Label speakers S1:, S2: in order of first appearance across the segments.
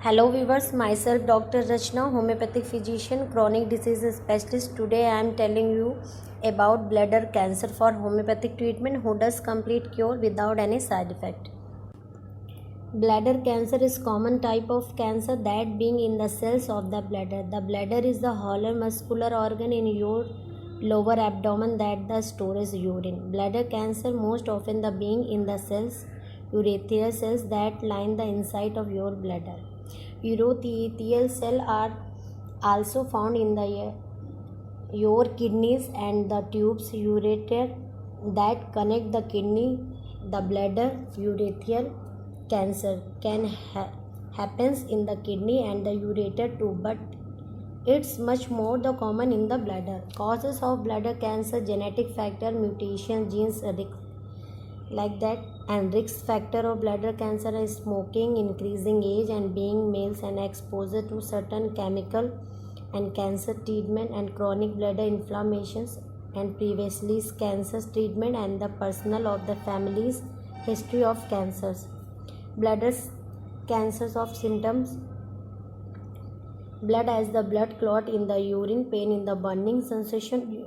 S1: Hello viewers, myself Dr. Rachna, homeopathic physician, chronic disease specialist. Today I am telling you about bladder cancer for homeopathic treatment who does complete cure without any side effect. Bladder cancer is common type of cancer that being in the cells of the bladder. The bladder is the hollow muscular organ in your lower abdomen that the stores urine. Bladder cancer most often the being in the cells, urethral cells that line the inside of your bladder. Urethral cells are also found in your kidneys and the tubes ureter that connect the kidney, the bladder. Urethral cancer can happens in the kidney and the ureter too, but it's much more the common in the bladder. Causes of bladder cancer: genetic factor, mutation, genes, like that. And risk factor of bladder cancer is smoking, increasing age, and being males and exposure to certain chemical and cancer treatment and chronic bladder inflammations and previously cancer treatment and the personal of the family's history of cancers. Bladder cancers of symptoms: blood as the blood clot in the urine, pain in the burning sensation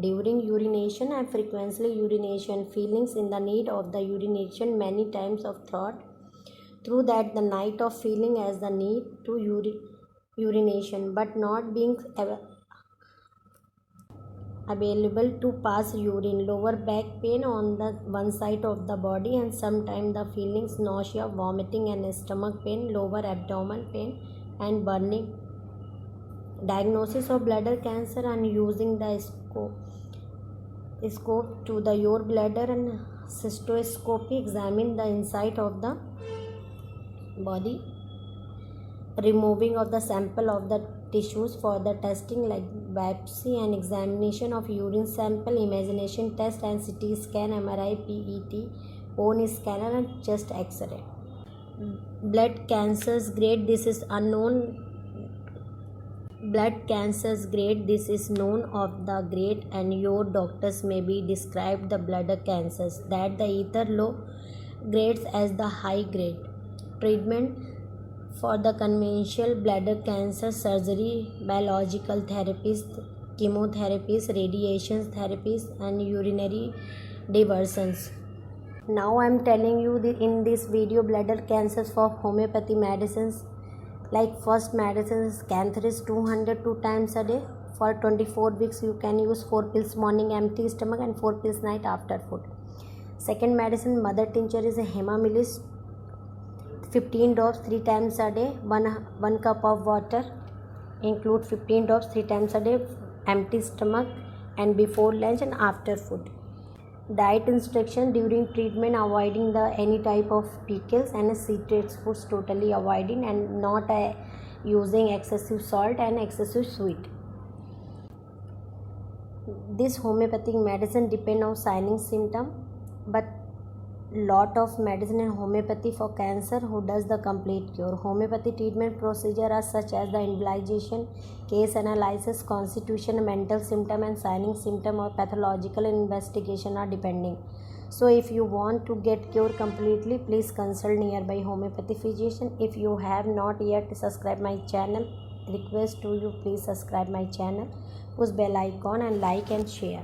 S1: during urination and frequently urination, feelings in the need of the urination many times of thought through that the night of feeling as the need to urination but not being available to pass urine, lower back pain on the one side of the body and sometimes the feelings nausea, vomiting and stomach pain, lower abdomen pain and burning. Diagnosis of bladder cancer and using the scope to the your bladder and cystoscopy examine the inside of the body, removing of the sample of the tissues for the testing like biopsy and examination of urine sample, imagination test and CT scan, MRI, PET, bone scanner and chest X-ray. Blood cancers grade: this is unknown. Blood cancers grade: this is known of the grade and your doctors may be described the bladder cancers that the either low grades as the high grade. Treatment for the conventional bladder cancer: surgery, biological therapies, chemotherapies, radiation therapies and urinary diversions. Now I am telling you in this video bladder cancers for homeopathy medicines. Like first medicine is Cantharis 200 2 times a day. For 24 weeks you can use 4 pills morning empty stomach and 4 pills night after food. Second medicine mother tincture is a Hemamilis 15 drops 3 times a day, 1 cup of water, include 15 drops 3 times a day, empty stomach and before lunch and after food. Diet instruction: during treatment avoiding the any type of pickles and citrus foods, totally avoiding and not using excessive salt and excessive sweet. This homeopathic medicine depend on signing symptom, but lot of medicine in homeopathy for cancer who does the complete cure. Homeopathy treatment procedure are such as the embolization, case analysis, constitution, mental symptom and signing symptom or pathological investigation are depending. So if you want to get cure completely, please consult nearby homeopathy physician. If you have not yet subscribed my channel, request to you please subscribe my channel, push bell icon and like and share.